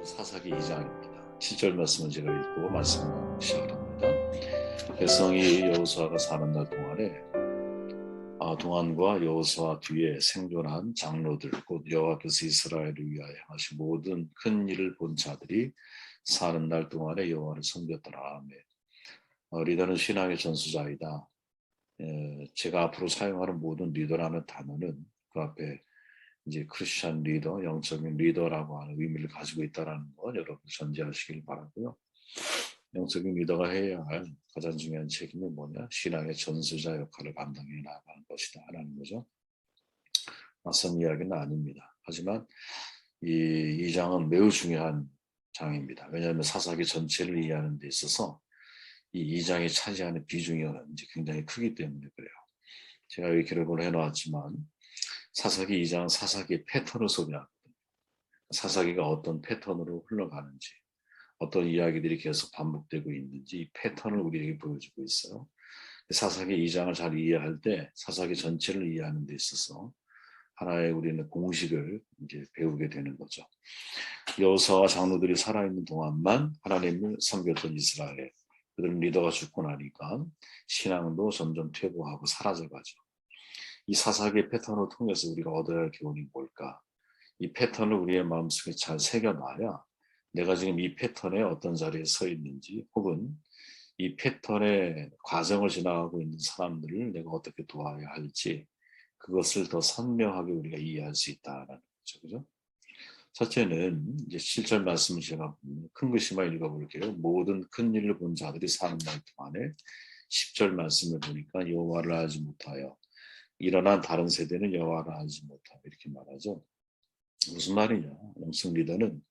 사사기 2장입니다. 7절 말씀을 제가 읽고 말씀을 시작합니다. 백성이 여호수아가 사는 날 동안과 여호수아 뒤에 생존한 장로들 곧 여호와께서 이스라엘을 위하여 하신 모든 큰 일을 본 자들이 사는 날 동안에 여호와를 섬겼더라. 리더는 신앙의 전수자이다. 제가 앞으로 사용하는 모든 리더라는 단어는 그 앞에 이제 크리스천 리더, 영적인 리더라고 하는 의미를 가지고 있다는 거 여러분 전제하시길 바라고요. 영적인 리더가 해야 할 가장 중요한 책임이 뭐냐? 신앙의 전수자 역할을 감당해 나가는 것이다 라는 거죠. 낯선 이야기는 아닙니다. 하지만 이 장은 매우 중요한 장입니다. 왜냐하면 사사기 전체를 이해하는 데 있어서 이 장이 차지하는 비중이 굉장히 크기 때문에 그래요. 제가 여기 기록을 해놓았지만 사사기 2장 사사기의 패턴을 소개하거든요. 사사기가 어떤 패턴으로 흘러가는지, 어떤 이야기들이 계속 반복되고 있는지 이 패턴을 우리에게 보여주고 있어요. 사사기 2장을 잘 이해할 때 사사기 전체를 이해하는 데 있어서 하나의 우리는 공식을 이제 배우게 되는 거죠. 여호수아와 장로들이 살아있는 동안만 하나님을 섬겼던 이스라엘, 그들은 리더가 죽고 나니까 신앙도 점점 퇴보하고 사라져가죠. 이 사사기의 패턴을 통해서 우리가 얻어야 할 교훈이 뭘까? 이 패턴을 우리의 마음속에 잘 새겨놔야 내가 지금 이 패턴에 어떤 자리에 서 있는지 혹은 이 패턴의 과정을 지나가고 있는 사람들을 내가 어떻게 도와야 할지 그것을 더 선명하게 우리가 이해할 수 있다는 거죠. 그죠? 첫째는 이제 7절 말씀을 제가 큰 글씨만 읽어볼게요. 모든 큰 일을 본 자들이 사는 날 동안에 10절 말씀을 보니까 여호와를 알지 못하여 일어난 다른 세대는 여호와를 알지 못하고 이렇게 말하죠. 무슨 말이냐? 영성 리더는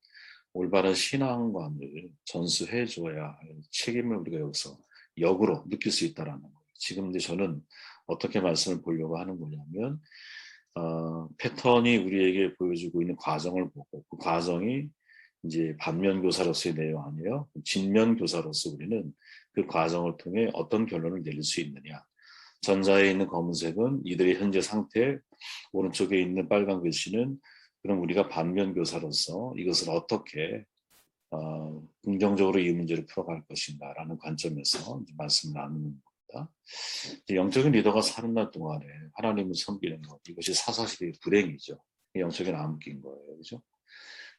올바른 신앙관을 전수해 줘야 할 책임을 우리가 여기서 역으로 느낄 수 있다라는 거예요. 지금 이제 저는 어떻게 말씀을 보려고 하는 거냐면 패턴이 우리에게 보여주고 있는 과정을 보고 그 과정이 이제 반면교사로서의 내용 아니에요. 진면교사로서 우리는 그 과정을 통해 어떤 결론을 내릴 수 있느냐. 전자에 있는 검은색은 이들의 현재 상태, 오른쪽에 있는 빨간 글씨는 그럼 우리가 반면교사로서 이것을 어떻게 긍정적으로 이 문제를 풀어갈 것인가라는 관점에서 말씀을 나누는 겁니다. 영적인 리더가 사는 날 동안에 하나님을 섬기는 것, 이것이 사사시대의 불행이죠. 영적인 암흑기인 거예요, 그렇죠?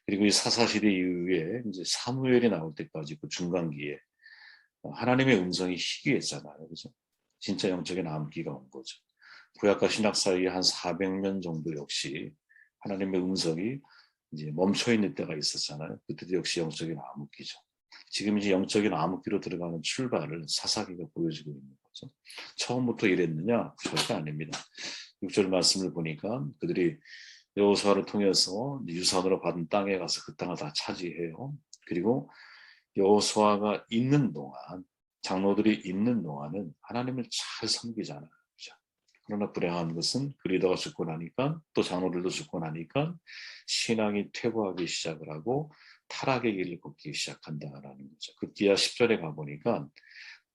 그리고 이 사사시대 이후에 이제 사무엘이 나올 때까지 그 중간기에 하나님의 음성이 희귀했잖아요, 그렇죠? 진짜 영적인 암흑기가 온 거죠. 구약과 신약 사이에 한 400년 정도 역시 하나님의 음성이 이제 멈춰 있는 때가 있었잖아요. 그때도 역시 영적인 암흑기죠. 지금 이제 영적인 암흑기로 들어가는 출발을 사사기가 보여주고 있는 거죠. 처음부터 이랬느냐? 절대 아닙니다. 6절 말씀을 보니까 그들이 여호수아를 통해서 유산으로 받은 땅에 가서 그 땅을 다 차지해요. 그리고 여호수아가 있는 동안, 장로들이 있는 동안은 하나님을 잘 섬기잖아요. 그렇죠? 그러나 불행한 것은 그 리더가 죽고 나니까 또 장로들도 죽고 나니까 신앙이 퇴보하기 시작을 하고 타락의 길을 걷기 시작한다라는 거죠. 급기야 10절에 가보니까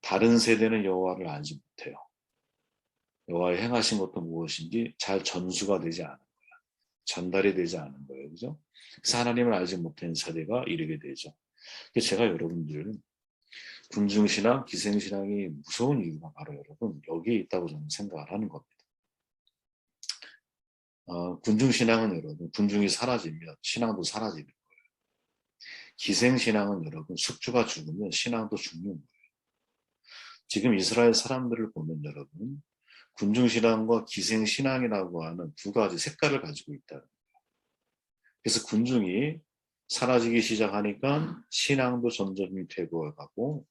다른 세대는 여호와를 알지 못해요. 여호와의 행하신 것도 무엇인지 잘 전수가 되지 않은 거야. 전달이 되지 않은 거예요. 그죠? 그래서 하나님을 알지 못한 세대가 이르게 되죠. 제가 여러분들 군중신앙, 기생신앙이 무서운 이유가 바로 여러분 여기에 있다고 저는 생각을 하는 겁니다. 군중신앙은 여러분 군중이 사라지면 신앙도 사라지는 거예요. 기생신앙은 여러분 숙주가 죽으면 신앙도 죽는 거예요. 지금 이스라엘 사람들을 보면 여러분 군중신앙과 기생신앙이라고 하는 두 가지 색깔을 가지고 있다는 거예요. 그래서 군중이 사라지기 시작하니까 신앙도 점점 퇴보해가고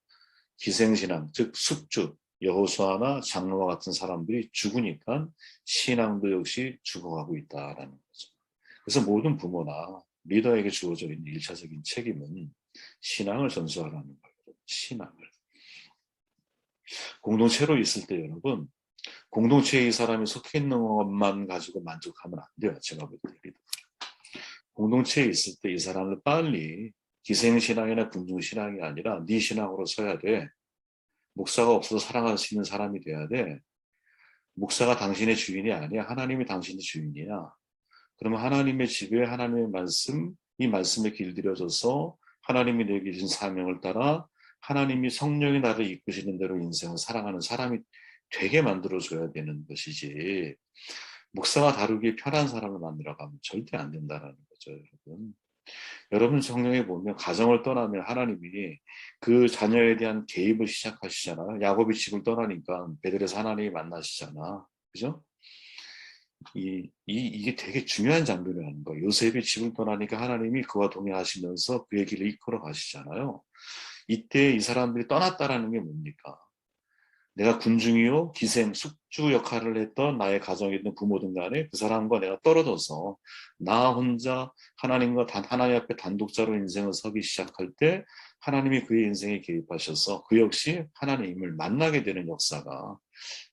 기생신앙, 즉 숙주, 여호수아나 장로와 같은 사람들이 죽으니까 신앙도 역시 죽어가고 있다라는 거죠. 그래서 모든 부모나 리더에게 주어져 있는 1차적인 책임은 신앙을 전수하라는 거예요. 신앙을. 공동체로 있을 때 여러분, 공동체에 이 사람이 속해 있는 것만 가지고 만족하면 안 돼요. 제가 볼 때 리더. 공동체에 있을 때 이 사람을 빨리 기생신앙이나 군중신앙이 아니라 네 신앙으로 서야 돼. 목사가 없어서 살아갈 수 있는 사람이 돼야 돼. 목사가 당신의 주인이 아니야. 하나님이 당신의 주인이야. 그러면 하나님의 지배, 하나님의 말씀, 이 말씀에 길들여져서 하나님이 내게 주신 사명을 따라 하나님이 성령이 나를 이끄시는 대로 인생을 살아가는 사람이 되게 만들어줘야 되는 것이지, 목사가 다루기 편한 사람을 만들어가면 절대 안 된다는 거죠, 여러분. 여러분 성경에 보면 가정을 떠나면 하나님이 그 자녀에 대한 개입을 시작하시잖아요. 야곱이 집을 떠나니까 베들레헴에서 하나님이 만나시잖아. 그죠? 이게 되게 중요한 장면이라는 거예요. 요셉이 집을 떠나니까 하나님이 그와 동행하시면서 그의 길을 이끌어 가시잖아요. 이때 이 사람들이 떠났다라는 게 뭡니까? 내가 군중이요, 기생, 숙주 역할을 했던 나의 가정에 있는 부모든 간에 그 사람과 내가 떨어져서 나 혼자 하나님과 하나님 앞에 단독자로 인생을 서기 시작할 때 하나님이 그의 인생에 개입하셔서 그 역시 하나님을 만나게 되는 역사가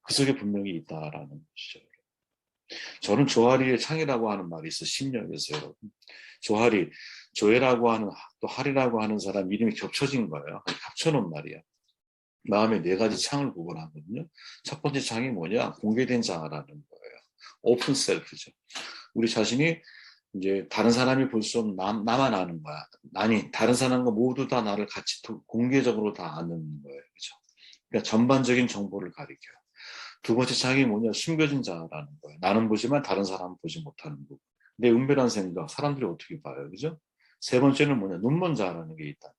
그 속에 분명히 있다라는 것이죠. 저는 조하리의 창이라고 하는 말이 있어, 심령에서 여러분. 조하리, 조회라고 하는, 또 하리라고 하는 사람 이름이 겹쳐진 거예요. 합쳐놓은 말이야. 마음에 네 가지 창을 구분하거든요. 첫 번째 창이 뭐냐? 공개된 자아라는 거예요. 오픈 셀프죠. 우리 자신이 이제 다른 사람이 볼 수 없는 나만 아는 거야. 아니, 다른 사람과 모두 다 나를 같이 공개적으로 다 아는 거예요. 그죠? 그러니까 전반적인 정보를 가리켜요. 두 번째 창이 뭐냐? 숨겨진 자라는 거예요. 나는 보지만 다른 사람은 보지 못하는 부분. 내 은밀한 생각, 사람들이 어떻게 봐요? 그죠? 세 번째는 뭐냐? 눈먼 자라는 게 있다.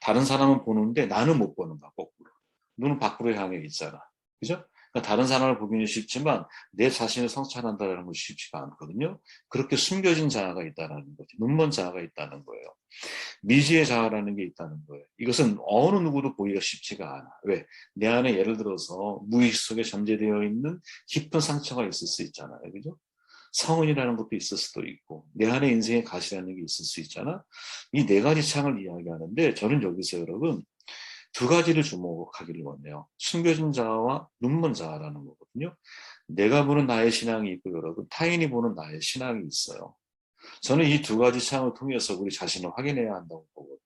다른 사람은 보는데 나는 못 보는 거야, 거꾸로. 눈은 밖으로 향해 있잖아. 그죠? 그러니까 다른 사람을 보기는 쉽지만 내 자신을 성찰한다는 것이 쉽지가 않거든요. 그렇게 숨겨진 자아가 있다는 거죠. 눈먼 자아가 있다는 거예요. 미지의 자아라는 게 있다는 거예요. 이것은 어느 누구도 보기가 쉽지가 않아. 왜? 내 안에 예를 들어서 무의식 속에 잠재되어 있는 깊은 상처가 있을 수 있잖아요. 그죠? 성은이라는 것도 있을 수도 있고 내 안에 인생의 가시라는 게 있을 수 있잖아. 이 네 가지 창을 이야기하는데 저는 여기서 여러분 두 가지를 주목하기를 원해요. 숨겨진 자아와 눈먼 자아라는 거거든요. 내가 보는 나의 신앙이 있고 여러분 타인이 보는 나의 신앙이 있어요. 저는 이 두 가지 창을 통해서 우리 자신을 확인해야 한다고 보거든요.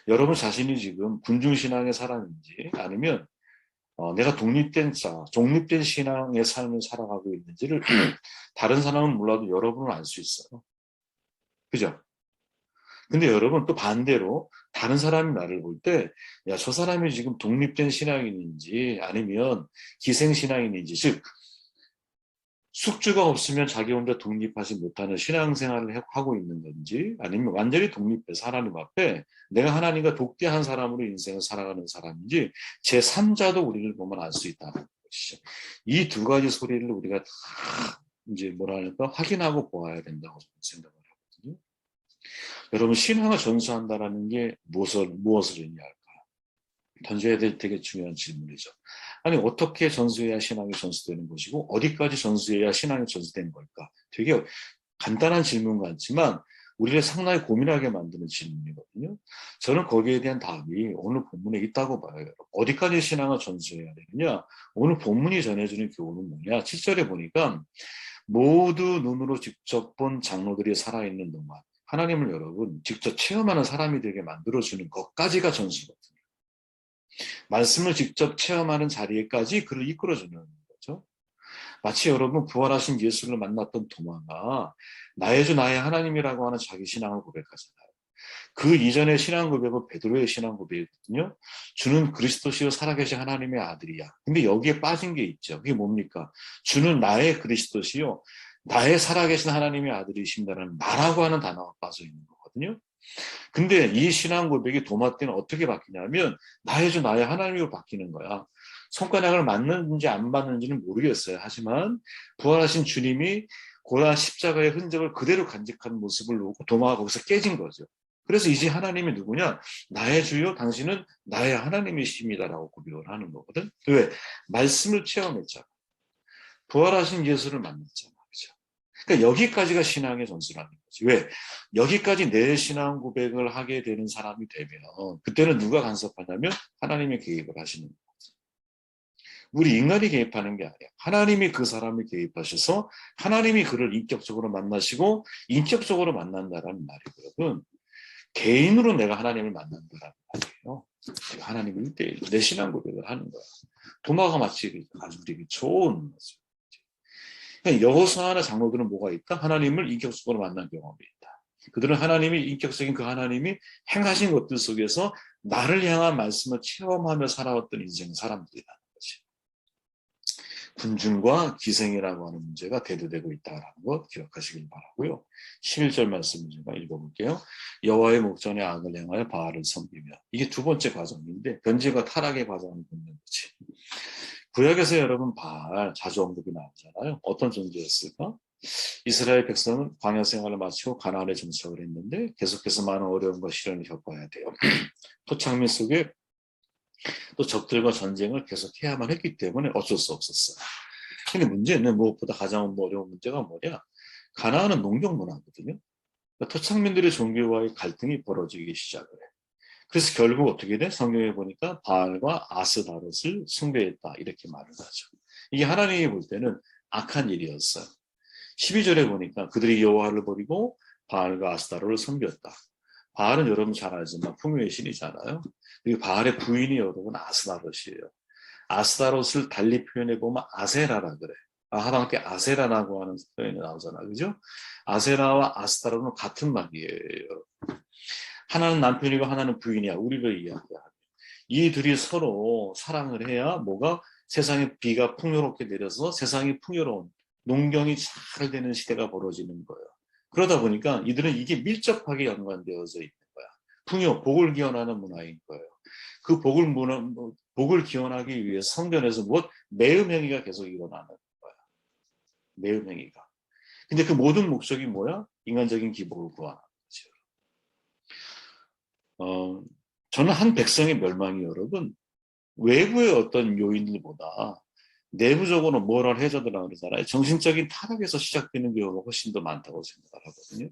여러분 자신이 지금 군중신앙의 사람인지 아니면 내가 독립된 신앙의 삶을 살아가고 있는지를 다른 사람은 몰라도 여러분은 알 수 있어요. 그죠? 근데 여러분 또 반대로 다른 사람이 나를 볼 때, 야, 저 사람이 지금 독립된 신앙인인지 아니면 기생신앙인인지, 즉, 숙주가 없으면 자기 혼자 독립하지 못하는 신앙생활을 하고 있는 건지 아니면 완전히 독립해서 하나님 앞에 내가 하나님과 독대한 사람으로 인생을 살아가는 사람인지 제3자도 우리를 보면 알 수 있다는 것이죠. 이 두 가지 소리를 우리가 다 이제 뭐랄까 확인하고 보아야 된다고 생각을 하거든요. 여러분 신앙을 전수한다라는 게 무엇을 의미할까? 던져야 될 되게 중요한 질문이죠. 아니 어떻게 전수해야 신앙이 전수되는 것이고 어디까지 전수해야 신앙이 전수되는 걸까? 되게 간단한 질문 같지만 우리를 상당히 고민하게 만드는 질문이거든요. 저는 거기에 대한 답이 오늘 본문에 있다고 봐요. 어디까지 신앙을 전수해야 되느냐? 오늘 본문이 전해주는 교훈은 뭐냐? 7절에 보니까 모두 눈으로 직접 본 장로들이 살아있는 동안 하나님을 여러분 직접 체험하는 사람이 되게 만들어주는 것까지가 전수거든요. 말씀을 직접 체험하는 자리에까지 그를 이끌어주는 거죠. 마치 여러분 부활하신 예수를 만났던 도마가 나의 주 나의 하나님이라고 하는 자기 신앙을 고백하잖아요. 그 이전의 신앙 고백은 베드로의 신앙 고백이거든요. 주는 그리스도시요 살아계신 하나님의 아들이야. 근데 여기에 빠진 게 있죠. 그게 뭡니까? 주는 나의 그리스도시요 나의 살아계신 하나님의 아들이십니다라는 나라고 하는 단어가 빠져 있는 거거든요. 근데 이 신앙 고백이 도마 때는 어떻게 바뀌냐면 나의 주 나의 하나님으로 바뀌는 거야. 손가락을 맞는지 안 맞는지는 모르겠어요. 하지만 부활하신 주님이 고난 십자가의 흔적을 그대로 간직한 모습을 보고 도마가 거기서 깨진 거죠. 그래서 이제 하나님이 누구냐? 나의 주요 당신은 나의 하나님이십니다라고 고백을 하는 거거든. 왜? 말씀을 체험했잖아. 부활하신 예수를 만났잖아. 그렇죠? 그러니까 여기까지가 신앙의 전수라는 거지. 왜? 여기까지 내 신앙 고백을 하게 되는 사람이 되면 그때는 누가 간섭하냐면 하나님이 개입을 하시는 거예요. 우리 인간이 개입하는 게 아니야. 하나님이 그 사람을 개입하셔서 하나님이 그를 인격적으로 만나시고 인격적으로 만난다라는 말이거든. 개인으로 내가 하나님을 만난다라는 말이에요. 하나님을 1대1 내 신앙 고백을 하는 거야. 도마가 마치 아주 되게 좋은 모습. 여호수아나 장로들은 뭐가 있다? 하나님을 인격적으로 만난 경험이 있다. 그들은 하나님이 인격적인 그 하나님이 행하신 것들 속에서 나를 향한 말씀을 체험하며 살아왔던 인생 사람들이라는 것이. 군중과 기생이라고 하는 문제가 대두되고 있다는 것 기억하시길 바라고요. 11절 말씀 제가 읽어볼게요. 여호와의 목전에 악을 행하여 바알을 섬기며. 이게 두 번째 과정인데 변질과 타락의 과정을 보는 거지. 구약에서 여러분 바알 자주 언급이 나오잖아요. 어떤 존재였을까? 이스라엘 백성은 광야 생활을 마치고 가나안에 정착을 했는데 계속해서 많은 어려움과 시련을 겪어야 돼요. 토착민 속에 또 적들과 전쟁을 계속 해야만 했기 때문에 어쩔 수 없었어요. 근데 문제는 무엇보다 가장 어려운 문제가 뭐냐? 가나안은 농경 문화거든요. 그러니까 토착민들의 종교와의 갈등이 벌어지기 시작을 해. 그래서 결국 어떻게 돼? 성경에 보니까 바알과 아스다롯을 숭배했다 이렇게 말을 하죠. 이게 하나님이 볼 때는 악한 일이었어요. 12절에 보니까 그들이 여호와를 버리고 바알과 아스다롯을 섬겼다. 바알은 여러분 잘 알지만 풍요의 신이잖아요. 그리고 바알의 부인이 여러분 아스다롯이에요. 아스다롯을 달리 표현해 보면 아세라라 그래. 하방때 아세라라고 하는 표현이 나오잖아, 그죠? 아세라와 아스다롯은 같은 말이에요. 하나는 남편이고 하나는 부인이야. 우리를 이야기하면 이 둘이 서로 사랑을 해야 뭐가 세상에 비가 풍요롭게 내려서 세상이 풍요로운 농경이 잘 되는 시대가 벌어지는 거예요. 그러다 보니까 이들은 이게 밀접하게 연관되어져 있는 거야. 풍요, 복을 기원하는 문화인 거예요. 그 복을 기원하기 위해 성전에서 매음행위가 계속 일어나는 거야. 매음행위가. 근데 그 모든 목적이 뭐야? 인간적인 기복을 구하는 거죠. 저는 한 백성의 멸망이 여러분 외부의 어떤 요인들보다 내부적으로 뭐를 해줘더라 그러잖아요. 정신적인 타락에서 시작되는 경우가 훨씬 더 많다고 생각을 하거든요.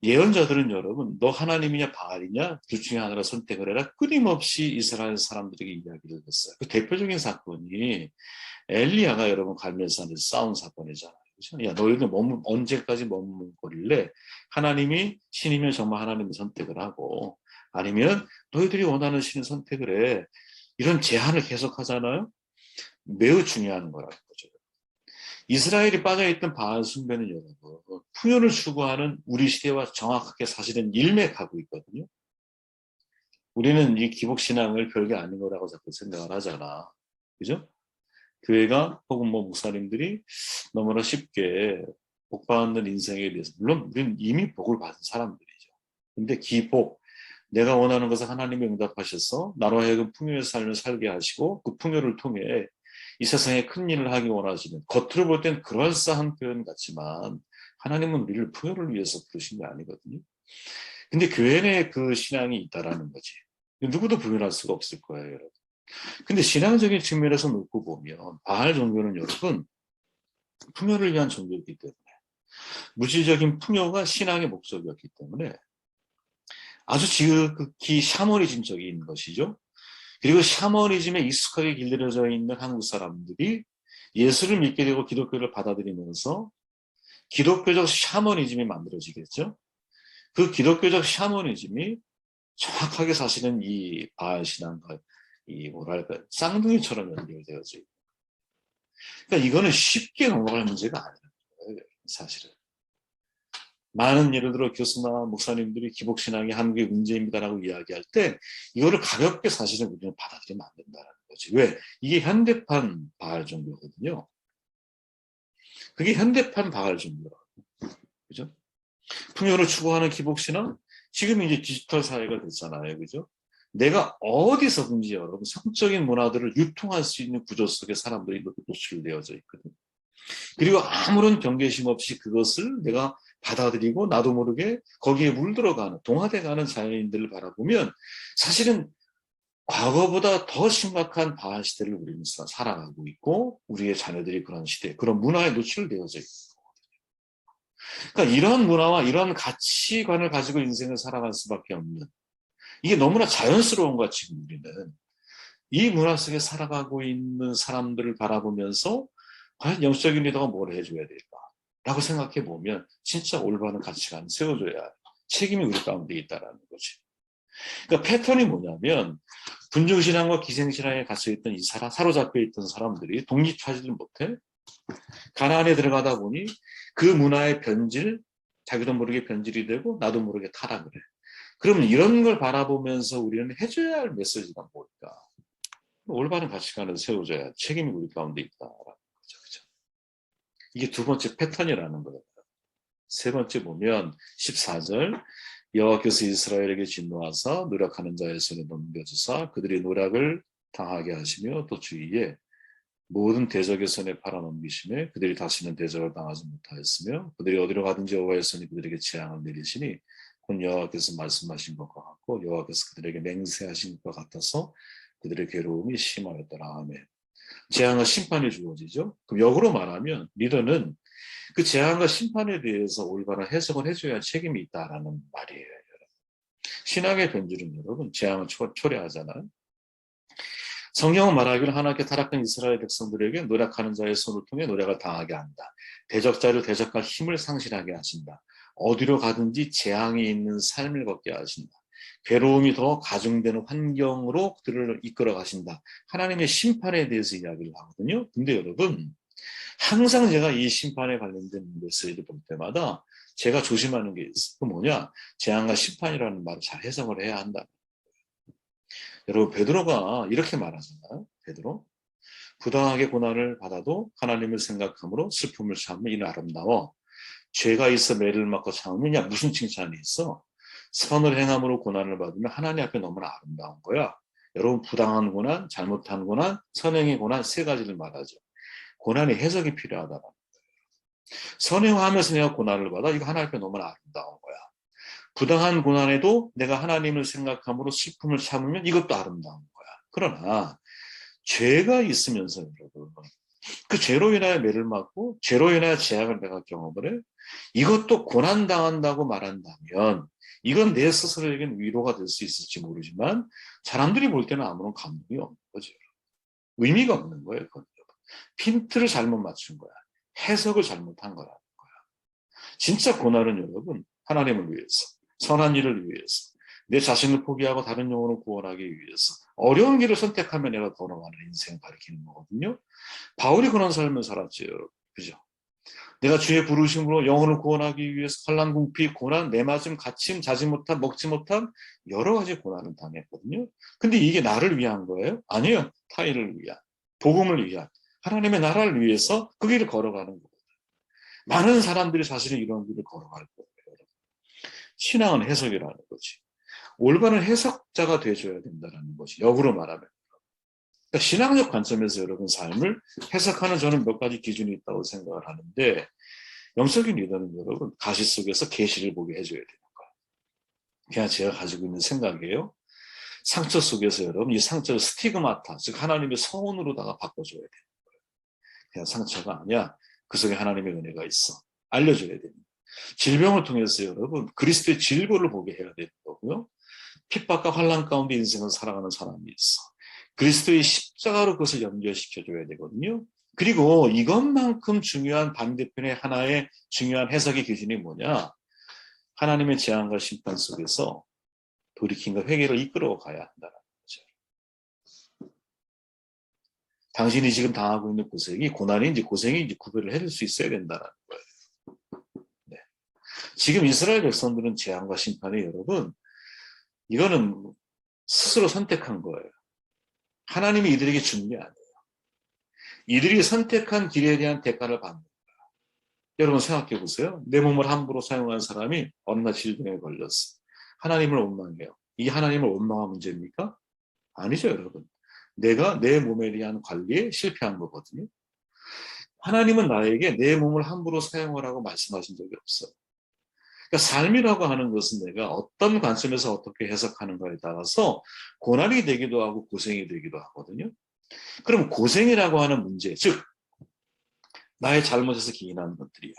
예언자들은 여러분 너 하나님이냐 바알이냐 둘 중에 하나를 선택을 해라 끊임없이 이스라엘 사람들에게 이야기를 했어요. 그 대표적인 사건이 엘리야가 여러분 갈멜산에서 싸운 사건이잖아요. 그렇죠? 야 너희들 언제까지 머뭇거릴래? 하나님이 신이면 정말 하나님을 선택을 하고 아니면 너희들이 원하는 신을 선택을 해. 이런 제한을 계속하잖아요. 매우 중요한 거라는 거죠. 이스라엘이 빠져있던 바알 숭배는 여러분 풍요를 추구하는 우리 시대와 정확하게 사실은 일맥하고 있거든요. 우리는 이 기복신앙을 별게 아닌 거라고 자꾸 생각을 하잖아. 그죠? 교회가 혹은 목사님들이 너무나 쉽게 복 받는 인생에 대해서 물론 우리는 이미 복을 받은 사람들이죠. 근데 기복 내가 원하는 것을 하나님이 응답하셔서 나로 하여금 풍요의 삶을 살게 하시고 그 풍요를 통해 이 세상에 큰 일을 하기 원하시는 겉으로 볼 땐 그럴싸한 표현 같지만 하나님은 우리를 풍요를 위해서 부르신 게 아니거든요. 근데 교회 내에 그 신앙이 있다라는 거지. 누구도 부인할 수가 없을 거예요, 여러분. 근데 신앙적인 측면에서 놓고 보면 바알 종교는 여러분 풍요를 위한 종교이기 때문에 물질적인 풍요가 신앙의 목적이었기 때문에 아주 지극히 샤머니즘적인 것이죠. 그리고 샤머니즘에 익숙하게 길들여져 있는 한국 사람들이 예수를 믿게 되고 기독교를 받아들이면서 기독교적 샤머니즘이 만들어지겠죠. 그 기독교적 샤머니즘이 정확하게 사실은 이 바알 신앙과 이 뭐랄까 쌍둥이처럼 연결되어져 있고, 그러니까 이거는 쉽게 넘어갈 문제가 아니라는 거예요, 사실은. 많은 예를 들어 교수나 목사님들이 기복신앙이 한국의 문제입니다라고 이야기할 때 이거를 가볍게 사실은 우리는 받아들이면 안 된다는 거지. 왜? 이게 현대판 바알 종교거든요. 그게 현대판 바알 종교라고. 그죠? 풍요를 추구하는 기복신앙? 지금 이제 디지털 사회가 됐잖아요. 그죠? 내가 어디서든지 여러분 성적인 문화들을 유통할 수 있는 구조 속에 사람들이 노출되어져 있거든요. 그리고 아무런 경계심 없이 그것을 내가 받아들이고 나도 모르게 거기에 물들어가는 동화돼가는 자연인들을 바라보면 사실은 과거보다 더 심각한 바알 시대를 우리는 살아가고 있고 우리의 자녀들이 그런 시대, 그런 문화에 노출되어져 있는 거거든요. 그러니까 이런 문화와 이런 가치관을 가지고 인생을 살아갈 수밖에 없는 이게 너무나 자연스러운 것 지금 우리는 이 문화 속에 살아가고 있는 사람들을 바라보면서 과연 영적인 리더가 뭘 해줘야 될까라고 생각해 보면 진짜 올바른 가치관을 세워줘야 책임이 우리 가운데 있다라는 거지. 그러니까 패턴이 뭐냐면 분중신앙과 기생신앙에 갇혀있던 이 사로잡혀 있던 사람들이 독립하지를 못해 가나안에 들어가다 보니 그 문화의 변질, 자기도 모르게 변질이 되고 나도 모르게 타락을 해. 그러면 이런 걸 바라보면서 우리는 해줘야 할 메시지가 뭘까? 올바른 가치관을 세워줘야 책임이 우리 가운데 있다라는 거죠. 그죠? 이게 두 번째 패턴이라는 거예요. 세 번째 보면 14절 여호와께서 이스라엘에게 진노하사 노력하는 자의 손에 넘겨주사 그들이 노력을 당하게 하시며 또 주위에 모든 대적의 손에 팔아넘기시며 그들이 다시는 대적을 당하지 못하였으며 그들이 어디로 가든지 여호와의 손이 그들에게 재앙을 내리시니 곧 여호와께서 말씀하신 것과 같고 여호와께서 그들에게 맹세하신 것과 같아서 그들의 괴로움이 심하였더라. 아멘. 재앙과 심판이 주어지죠. 그럼 역으로 말하면 리더는 그 재앙과 심판에 대해서 올바른 해석을 해줘야 할 책임이 있다라는 말이에요. 신학의 변질은 여러분 재앙을 초래하잖아요. 성경은 말하기를 하나님께 타락한 이스라엘 백성들에게 노력하는 자의 손을 통해 노력을 당하게 한다. 대적자를 대적할 힘을 상실하게 하신다. 어디로 가든지 재앙이 있는 삶을 걷게 하신다. 괴로움이 더 가중되는 환경으로 그들을 이끌어 가신다. 하나님의 심판에 대해서 이야기를 하거든요. 근데 여러분 항상 제가 이 심판에 관련된 메시지를 볼 때마다 제가 조심하는 게 있어요. 그 뭐냐? 재앙과 심판이라는 말을 잘 해석을 해야 한다. 여러분 베드로가 이렇게 말하잖아요. 베드로 부당하게 고난을 받아도 하나님을 생각함으로 슬픔을 참으면 이는 아름다워. 죄가 있어 매를 맞고 참으면 무슨 칭찬이 있어? 선을 행함으로 고난을 받으면 하나님 앞에 너무나 아름다운 거야. 여러분 부당한 고난, 잘못한 고난, 선행의 고난 세 가지를 말하죠. 고난의 해석이 필요하다는 거예요. 선행하면서 내가 고난을 받아 이거 하나님 앞에 너무나 아름다운 거야. 부당한 고난에도 내가 하나님을 생각함으로 슬픔을 참으면 이것도 아름다운 거야. 그러나 죄가 있으면서 여러분 그 죄로 인하여 매를 맞고 죄로 인하여 재앙을 내가 경험을 해 이것도 고난당한다고 말한다면 이건 내 스스로에겐 위로가 될 수 있을지 모르지만 사람들이 볼 때는 아무런 감동이 없는 거죠. 의미가 없는 거예요. 그건. 핀트를 잘못 맞춘 거야. 해석을 잘못한 거라는 거야. 진짜 고난은 여러분 하나님을 위해서 선한 일을 위해서 내 자신을 포기하고 다른 영혼을 구원하기 위해서 어려운 길을 선택하면 내가 걸어가는 인생을 가리키는 거거든요. 바울이 그런 삶을 살았죠. 여러분. 그죠? 내가 주의 부르심으로 영혼을 구원하기 위해서 환난, 궁핍, 고난, 내맞음, 갇힘, 자지 못한, 먹지 못한 여러 가지 고난을 당했거든요. 근데 이게 나를 위한 거예요? 아니에요. 타인을 위한, 복음을 위한, 하나님의 나라를 위해서 그 길을 걸어가는 거거든요. 많은 사람들이 사실은 이런 길을 걸어갈 거예요. 신앙은 해석이라는 거지. 올바른 해석자가 돼줘야 된다는 것이 역으로 말하면. 그러니까 신앙적 관점에서 여러분 삶을 해석하는 저는 몇 가지 기준이 있다고 생각을 하는데 영적인 리더는 여러분 가시 속에서 계시를 보게 해줘야 되는 거예요. 그냥 제가 가지고 있는 생각이에요. 상처 속에서 여러분 이 상처를 스티그마타 즉 하나님의 성원으로다가 바꿔줘야 돼요. 그냥 상처가 아니야. 그 속에 하나님의 은혜가 있어. 알려줘야 됩니다. 질병을 통해서 여러분 그리스도의 질고를 보게 해야 되는 거고요. 핍박과 환난 가운데 인생을 살아가는 사람이 있어. 그리스도의 십자가로 그것을 연결시켜줘야 되거든요. 그리고 이것만큼 중요한 반대편의 하나의 중요한 해석의 기준이 뭐냐? 하나님의 재앙과 심판 속에서 돌이킴과 회개를 이끌어 가야 한다는 거죠. 당신이 지금 당하고 있는 고생이 고난인지 고생인지 구별을 해줄 수 있어야 된다는 거예요. 네. 지금 이스라엘 백성들은 재앙과 심판이 여러분 이거는 스스로 선택한 거예요. 하나님이 이들에게 주는 게 아니에요. 이들이 선택한 길에 대한 대가를 받는 거예요. 여러분 생각해 보세요. 내 몸을 함부로 사용한 사람이 어느 날 질병에 걸렸어. 하나님을 원망해요. 이게 하나님을 원망한 문제입니까? 아니죠, 여러분. 내가 내 몸에 대한 관리에 실패한 거거든요. 하나님은 나에게 내 몸을 함부로 사용하라고 말씀하신 적이 없어요. 그러니까 삶이라고 하는 것은 내가 어떤 관점에서 어떻게 해석하는가에 따라서 고난이 되기도 하고 고생이 되기도 하거든요. 그럼 고생이라고 하는 문제, 즉 나의 잘못에서 기인하는 것들이야.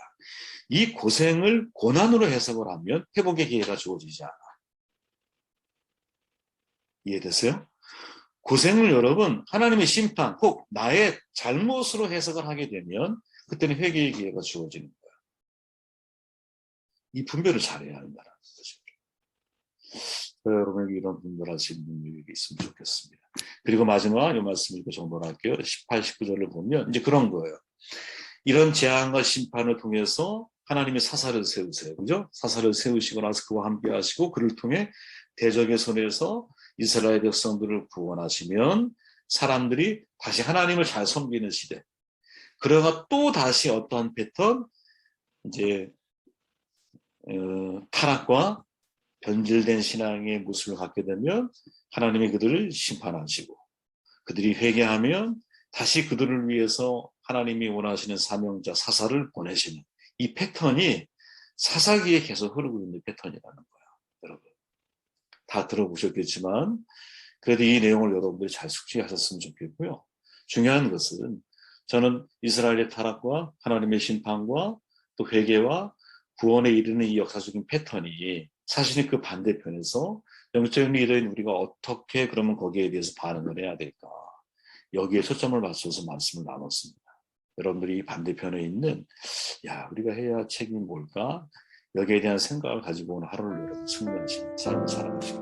이 고생을 고난으로 해석을 하면 회복의 기회가 주어지지 않아. 이해되세요? 고생을 여러분 하나님의 심판 혹 나의 잘못으로 해석을 하게 되면 그때는 회개의 기회가 주어지는 거야. 이 분별을 잘해야 한다는 거죠. 여러분에게 이런 분별할 수 있는 능력이 있으면 좋겠습니다. 그리고 마지막 이 말씀 읽고 정돈할게요. 18, 19절을 보면 이제 그런 거예요. 이런 재앙과 심판을 통해서 하나님이 사사를 세우세요. 그죠? 사사를 세우시고 나서 그와 함께 하시고 그를 통해 대적의 손에서 이스라엘 백성들을 구원하시면 사람들이 다시 하나님을 잘 섬기는 시대. 그러가 또 다시 어떠한 패턴, 이제 타락과 변질된 신앙의 모습을 갖게 되면 하나님이 그들을 심판하시고 그들이 회개하면 다시 그들을 위해서 하나님이 원하시는 사명자 사사를 보내시는 이 패턴이 사사기에 계속 흐르고 있는 패턴이라는 거야. 여러분 다 들어보셨겠지만 그래도 이 내용을 여러분들이 잘 숙지하셨으면 좋겠고요. 중요한 것은 저는 이스라엘의 타락과 하나님의 심판과 또 회개와 구원에 이르는 이 역사적인 패턴이 사실은 그 반대편에서 영적인 리더인 우리가 어떻게 그러면 거기에 대해서 반응을 해야 될까? 여기에 초점을 맞춰서 말씀을 나눴습니다. 여러분들이 이 반대편에 있는 우리가 해야 할 책임이 뭘까? 여기에 대한 생각을 가지고 오는 하루를 여러분 승리하시는 삶을 살아가시기